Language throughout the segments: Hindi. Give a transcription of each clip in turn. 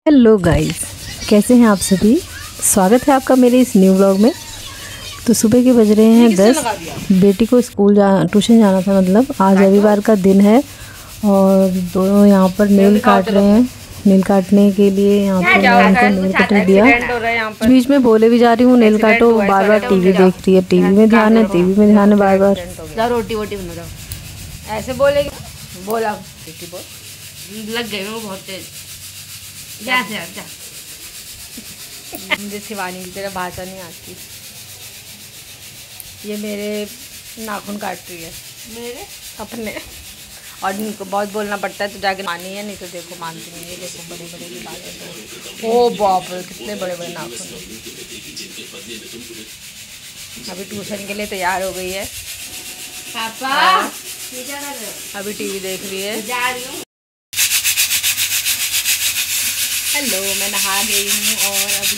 हेलो गाइस, कैसे हैं आप सभी। स्वागत है आपका मेरे इस न्यू व्लॉग में। तो सुबह के बज रहे हैं 10। बेटी को ट्यूशन जाना था, मतलब आज रविवार का दिन है और दोनों यहाँ पर नेल काट रहे हैं। नेल काटने के लिए यहाँ पर उनको नेल कटर दिया। बीच में बोले भी जा रही हूँ नेल काटो, बार बार टीवी देख रही है। टीवी में ध्यान है बार बार। रोटी वोटी बना दो, ऐसे बोलेगी। बोला लग गई वो बहुत तेज। जा मुझे शिवानी की तरह भाषा नहीं आती। ये मेरे नाखून काट रही है, मेरे अपने। और इनको बहुत बोलना पड़ता है तो जाके मानी है, नहीं तो देखो मानती नहीं है। देखो बड़े बड़े की बात है। ओ बाप रे, कितने बड़े बड़े नाखून। अभी ट्यूशन के लिए तैयार हो गई है पापा। अभी टीवी देख रही है। जा रही हूँ। हेलो, मैं नहा गई हूँ और अभी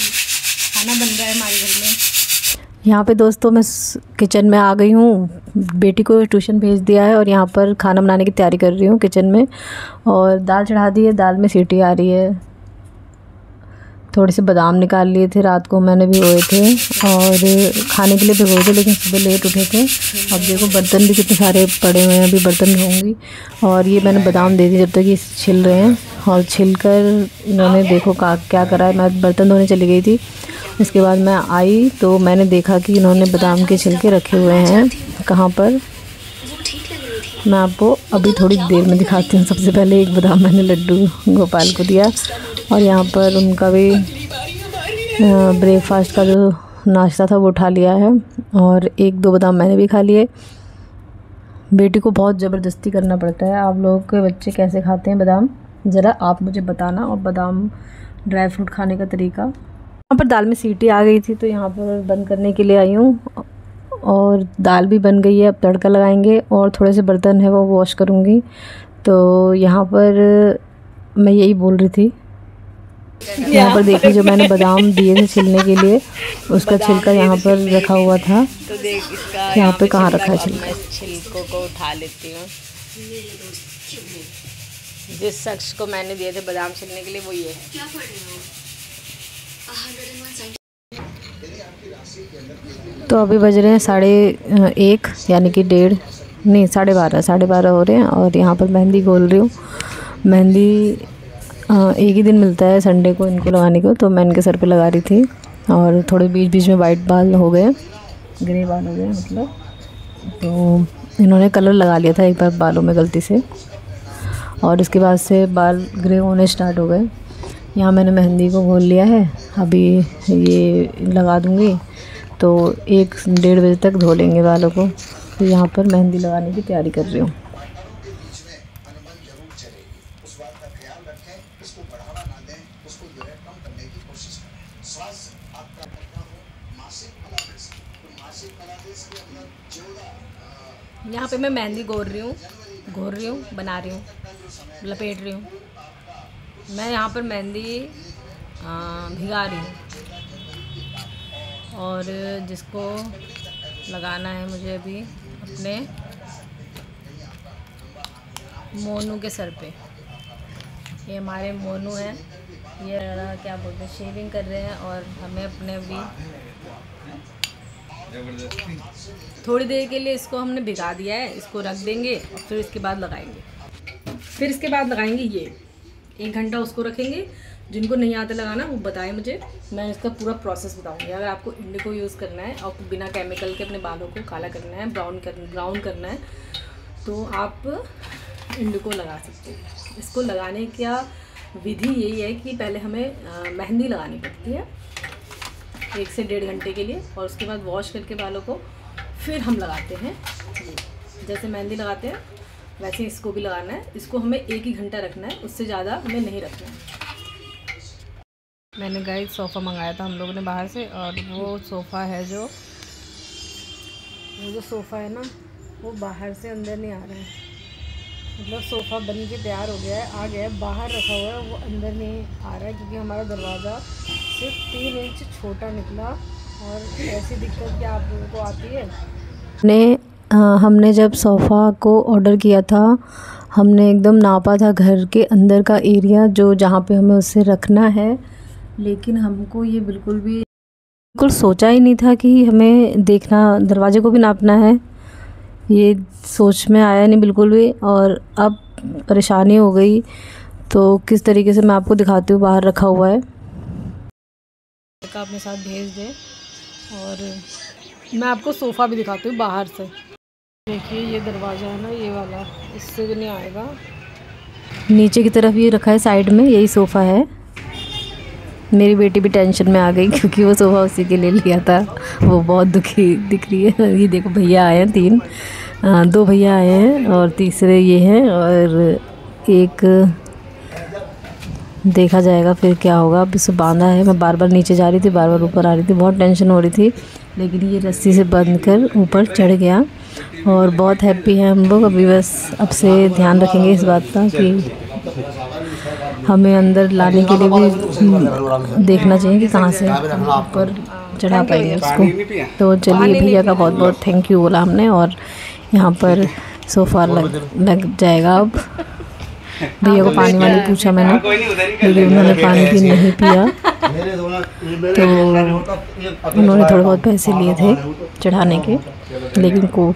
खाना बन रहा है हमारे घर में। यहाँ पे दोस्तों मैं किचन में आ गई हूँ। बेटी को ट्यूशन भेज दिया है और यहाँ पर खाना बनाने की तैयारी कर रही हूँ किचन में। और दाल चढ़ा दी है, दाल में सीटी आ रही है। थोड़े से बादाम निकाल लिए थे, रात को मैंने भिगोए थे और खाने के लिए भिगोए थे, लेकिन सुबह लेट उठे थे। अब देखो बर्तन भी कितने सारे पड़े हुए हैं, अभी बर्तन धोऊंगी। और ये मैंने बादाम दे दी जब तक ये छिल रहे हैं। और छिलकर इन्होंने देखो क्या करा है। मैं बर्तन धोने चली गई थी, उसके बाद मैं आई तो मैंने देखा कि इन्होंने बादाम के छिलके रखे हुए हैं। कहाँ पर, मैं आपको अभी थोड़ी देर में दिखाती हूँ। सबसे पहले एक बादाम मैंने लड्डू गोपाल को दिया और यहाँ पर उनका भी ब्रेकफास्ट का जो नाश्ता था वो उठा लिया है। और एक दो बादाम मैंने भी खा लिए। बेटी को बहुत ज़बरदस्ती करना पड़ता है। आप लोगों के बच्चे कैसे खाते हैं बादाम, ज़रा आप मुझे बताना। और बादाम ड्राई फ्रूट खाने का तरीका। यहाँ पर दाल में सीटी आ गई थी तो यहाँ पर बंद करने के लिए आई हूँ। और दाल भी बन गई है, अब तड़का लगाएंगे। और थोड़े से बर्तन है वो वॉश करूँगी। तो यहाँ पर मैं यही बोल रही थी, यहाँ पर देखिए जो मैंने बादाम दिए थे छिलने के लिए, उसका छिलका यहाँ पर रखा हुआ था। तो देख इसका यहाँ पे कहाँ रखा है छिलका। मैं छिलकों को उठा लेती हूँ। जिस शख्स को मैंने दिए थे बादाम छिलने के लिए वो ये है। तो अभी बज रहे हैं 1:30 यानी कि 12:30 हो रहे हैं। और यहाँ पर मेहंदी खोल रही हूँ। मेहंदी एक ही दिन मिलता है संडे को इनको लगाने को, तो मैं इनके सर पे लगा रही थी। और थोड़े बीच बीच में वाइट बाल हो गए, ग्रे बाल हो गए मतलब। तो इन्होंने कलर लगा लिया था एक बार बालों में गलती से, और उसके बाद से बाल ग्रे होने स्टार्ट हो गए। यहाँ मैंने मेहंदी को घोल लिया है, अभी ये लगा दूँगी तो 1-1:30 बजे तक धो लेंगे बालों को। तो यहाँ पर मेहंदी लगाने की तैयारी कर रही हूँ। यहाँ पे मैं मेहंदी घोर रही हूँ, बना रही हूँ, लपेट रही हूँ। मैं यहाँ पर मेहंदी भिगा रही हूँ। और जिसको लगाना है मुझे अभी अपने मोनू के सर पे। ये हमारे मोनू हैं, ये क्या बोलते हैं, शेविंग कर रहे हैं। और हमें अपने भी थोड़ी देर के लिए इसको हमने भिगा दिया है, इसको रख देंगे और फिर इसके बाद लगाएंगे। ये 1 घंटा उसको रखेंगे। जिनको नहीं आता लगाना वो बताएं मुझे, मैं इसका पूरा प्रोसेस बताऊंगी। अगर आपको इंडिको यूज़ करना है और बिना केमिकल के अपने बालों को काला करना है, ब्राउन करना है, तो आप इंडिको लगा सकते हैं। इसको लगाने का विधि यही है कि पहले हमें मेहंदी लगानी पड़ती है 1 से 1.5 घंटे के लिए, और उसके बाद वॉश करके बालों को फिर हम लगाते हैं। जैसे मेहंदी लगाते हैं वैसे इसको भी लगाना है। इसको हमें 1 ही घंटा रखना है, उससे ज़्यादा हमें नहीं रखना है। मैंने गाइस सोफ़ा मंगाया था हम लोगों ने बाहर से, और वो सोफ़ा है जो सोफ़ा है ना, वो बाहर से अंदर नहीं आ रहा है। मतलब सोफ़ा बन के तैयार हो गया है, आ गया है, बाहर रखा हुआ है, वो अंदर नहीं आ रहा है क्योंकि हमारा दरवाज़ा सिर्फ 3 इंच छोटा निकला। और ऐसी दिक्कत क्या आप लोगों को आती है? हमने जब सोफ़ा को ऑर्डर किया था हमने एकदम नापा था घर के अंदर का एरिया जो जहाँ पे हमें उसे रखना है, लेकिन हमको ये बिल्कुल सोचा ही नहीं था कि हमें देखना, दरवाजे को भी नापना है। ये सोच में आया नहीं बिल्कुल भी, और अब परेशानी हो गई। तो किस तरीके से मैं आपको दिखाती हूँ, बाहर रखा हुआ है। का अपने साथ भेज दे। और मैं आपको सोफ़ा भी दिखाती हूँ बाहर से। देखिए ये दरवाज़ा है ना, ये वाला, इससे भी नहीं आएगा। नीचे की तरफ ये रखा है साइड में, यही सोफ़ा है। मेरी बेटी भी टेंशन में आ गई क्योंकि वो सोफ़ा उसी के लिए लिया था। वो बहुत दुखी दिख रही है। ये देखो भैया आए हैं, 2 भैया आए हैं और तीसरे ये हैं, और एक देखा जाएगा फिर क्या होगा। अब इसे बांधा है, मैं बार बार नीचे जा रही थी, बार बार ऊपर आ रही थी, बहुत टेंशन हो रही थी, लेकिन ये रस्सी से बंध कर ऊपर चढ़ गया और बहुत हैप्पी हैं हम लोग। अभी बस अब से ध्यान रखेंगे इस बात का कि हमें अंदर लाने के लिए भी देखना चाहिए कि कहाँ से ऊपर चढ़ा पाएंगे उसको। तो चलिए, भैया का बहुत बहुत थैंक यू बोला हमने, और यहाँ पर सोफ़ा लग जाएगा। अब भैया को पानी वानी पूछा मैंने, लेकिन उन्होंने पानी भी नहीं पिया। तो उन्होंने थोड़े बहुत पैसे लिए थे चढ़ाने के, लेकिन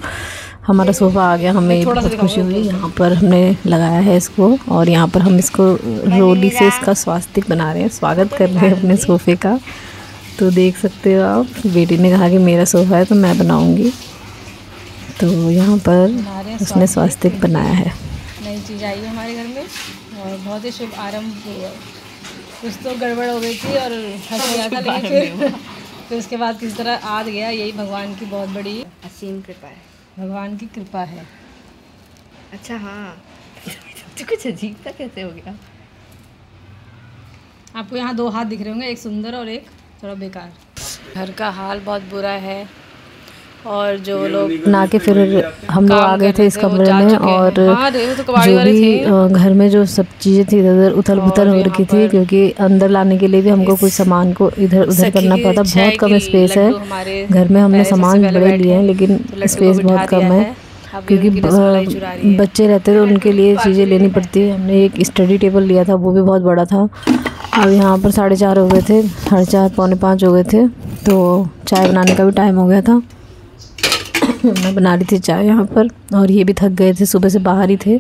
हमारा सोफ़ा आ गया। हमें बहुत खुशी हुई। यहाँ पर हमने लगाया है इसको, और यहाँ पर हम इसको रोली से इसका स्वास्तिक बना रहे हैं, स्वागत कर रहे हैं अपने सोफ़े का। तो देख सकते हो आप, बेटी ने कहा कि मेरा सोफ़ा है तो मैं बनाऊँगी। तो यहाँ पर उसने स्वास्तिक बनाया है। नई चीज़ आई है हमारे घर में और बहुत ही शुभ आरंभ हुआ। कुछ तो गड़बड़ हो गई थी और फंस गया था, लेकिन फिर उसके बाद किसी तरह आ गया। यही भगवान की बहुत बड़ी असीम कृपा है, भगवान की कृपा है। अच्छा हाँ तो कुछ अजीब सा कैसे हो गया? आपको यहाँ 2 हाथ दिख रहे होंगे, एक सुंदर और एक थोड़ा बेकार। घर का हाल बहुत बुरा है, और जो लोग बना के फिर हम लोग आ गए थे इस कमरे में, और जो भी घर में जो सब चीज़ें थी इधर उथल पुथल हो रखी थी, क्योंकि अंदर लाने के लिए भी हमको कुछ सामान को इधर उधर करना पड़ा। बहुत कम स्पेस है घर में। हमने सामान बड़े लिए हैं, लेकिन स्पेस बहुत कम है, क्योंकि बच्चे रहते तो उनके लिए चीज़ें लेनी पड़ती है। हमने एक स्टडी टेबल लिया था, वो भी बहुत बड़ा था। अब यहाँ पर 4:30 हो गए थे, 4:30 पौने 5 हो गए थे, तो चाय बनाने का भी टाइम हो गया था। मैं बना रही थी चाय यहाँ पर, और ये भी थक गए थे, सुबह से बाहर ही थे,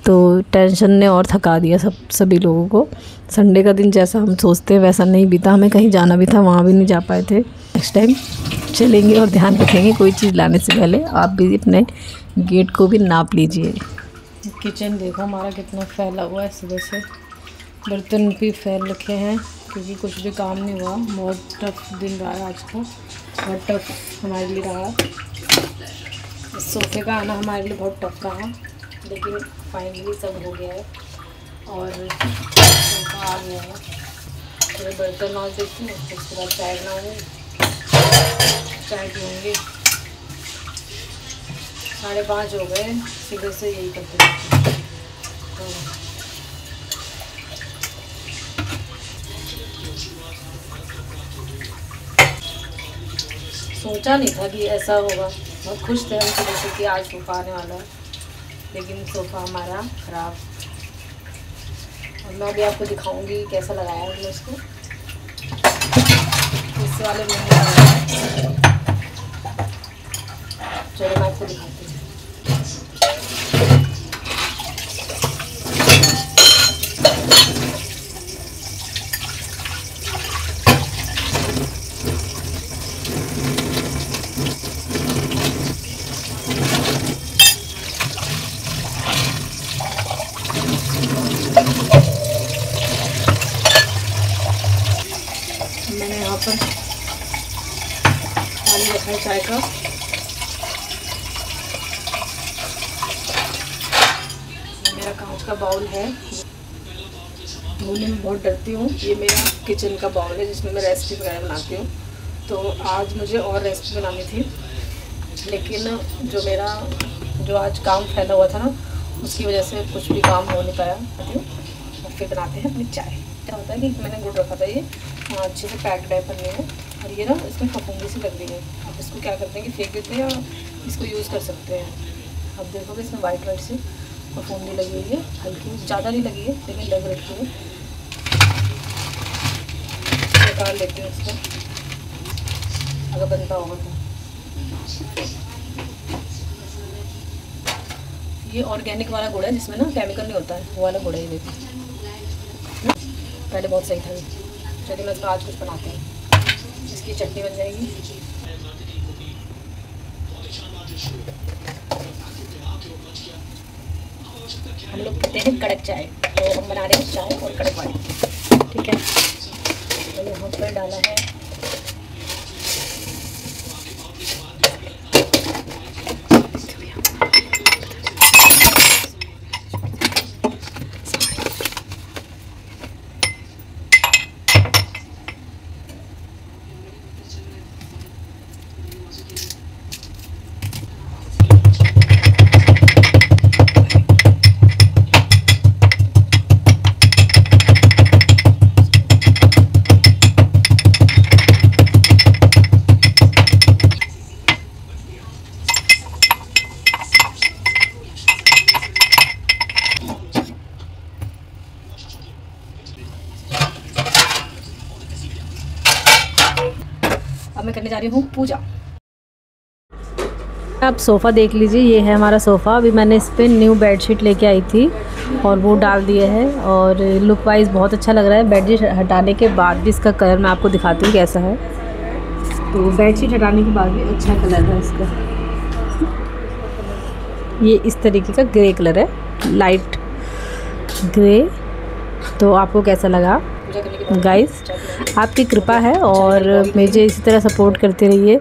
तो टेंशन ने और थका दिया सभी लोगों को। संडे का दिन जैसा हम सोचते हैं वैसा नहीं बीता। हमें कहीं जाना भी था, वहाँ भी नहीं जा पाए थे। नेक्स्ट टाइम चलेंगे और ध्यान रखेंगे कोई चीज़ लाने से पहले। आप भी अपने गेट को भी नाप लीजिए। किचन देखो हमारा कितना फैला हुआ है, सुबह से बर्तन भी फैल रखे हैं, क्योंकि कुछ भी काम नहीं हुआ। बहुत टफ दिन रहा है आज का, बहुत टफ हमारे लिए रहा। इस सोफ़े का आना हमारे लिए बहुत टफ रहा, लेकिन फाइनली सब हो गया है और सोफ़ा आ गया है। थोड़े बर्तन मांज देती हूँ, उसके बाद चाय बनाऊँगी, चाय पीऊँगी। 5:30 हो गए, सुबह से यही करते रहते हैं। सोचा नहीं था कि ऐसा होगा। बहुत खुश थे हम सुबह से कि आज सोफ़ा आने वाला है, लेकिन सोफ़ा हमारा ख़राब। और मैं भी आपको दिखाऊंगी कैसा लगाया है हमने उसको। इस वाले में लगाया, चलो मैं आपको दिखाती हूँ। मैंने यहाँ पर पानी रखा है चाय का। मेरा कांच का बाउल है, धोने में बहुत डरती हूँ। ये मेरा किचन का बाउल है जिसमें मैं रेसिपी वगैरह बनाती हूँ। तो आज मुझे और रेसिपी बनानी थी, लेकिन जो आज काम फैला हुआ था ना, उसकी वजह से कुछ भी काम हो नहीं पाया। और फिर बनाते हैं अपनी चाय। क्या होता है कि मैंने गुड़ रखा था, ये अच्छे से पैक टाइप करने में, और ये ना इसमें फफूंदी सी लग रही है। आप इसको क्या करते हैं कि फेंक देते हैं या इसको यूज़ कर सकते हैं। अब देखोगे इसमें वाइट से फफूंदी लगी हुई है, हल्की, ज़्यादा नहीं लगी है लेकिन लग रही है। निकाल लेती हूँ इसको अगर बनता होगा तो। ये ऑर्गेनिक वाला गुड़ है जिसमें ना केमिकल नहीं होता है, वो वाला गुड़ है ये देखो। पहले बहुत सही था ये। चलिए मैं इसका आज कुछ बनाती हूँ, इसकी चटनी बन जाएगी। हम लोग पीते हैं कड़क चाय, तो हम बना रहे हैं चाय और कड़क वाली, ठीक है। तो यहाँ पर डाला है अब मैं करने जा रही हूँ पूजा। आप सोफ़ा देख लीजिए, ये है हमारा सोफ़ा। अभी मैंने इस पर न्यू बेडशीट लेके आई थी और वो डाल दिए है और लुक वाइज बहुत अच्छा लग रहा है। बेडशीट हटाने के बाद भी इसका कलर मैं आपको दिखाती हूँ कैसा है। तो बेडशीट हटाने के बाद भी अच्छा कलर है इसका। ये इस तरीके का ग्रे कलर है, लाइट ग्रे। तो आपको कैसा लगा गाइस? आपकी कृपा है और मुझे इसी तरह सपोर्ट करते रहिए।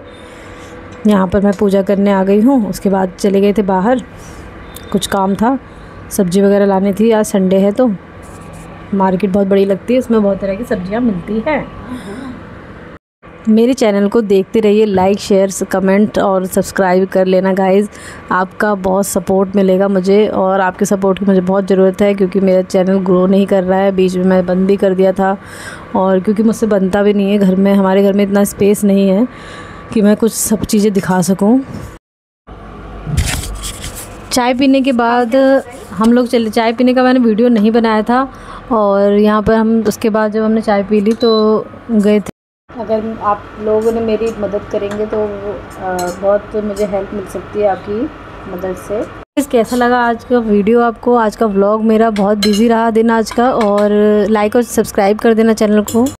यहाँ पर मैं पूजा करने आ गई हूँ। उसके बाद चले गए थे बाहर, कुछ काम था, सब्ज़ी वगैरह लानी थी। आज संडे है तो मार्केट बहुत बड़ी लगती है, उसमें बहुत तरह की सब्जियाँ मिलती हैं। मेरे चैनल को देखते रहिए, लाइक शेयर कमेंट और सब्सक्राइब कर लेना गाइज़। आपका बहुत सपोर्ट मिलेगा मुझे और आपके सपोर्ट की मुझे बहुत ज़रूरत है, क्योंकि मेरा चैनल ग्रो नहीं कर रहा है। बीच में मैं बंद भी कर दिया था और क्योंकि मुझसे बनता भी नहीं है घर में, हमारे घर में इतना स्पेस नहीं है कि मैं कुछ सब चीज़ें दिखा सकूं। चाय पीने के बाद हम लोग चले, चाय पीने का मैंने वीडियो नहीं बनाया था और यहाँ पर हम उसके बाद जब हमने चाय पी ली तो गए थे। अगर आप लोगों ने मेरी मदद करेंगे तो बहुत मुझे हेल्प मिल सकती है आपकी मदद से। कैसा लगा आज का वीडियो आपको? आज का व्लॉग मेरा बहुत बिजी रहा दिन आज का, और लाइक और सब्सक्राइब कर देना चैनल को।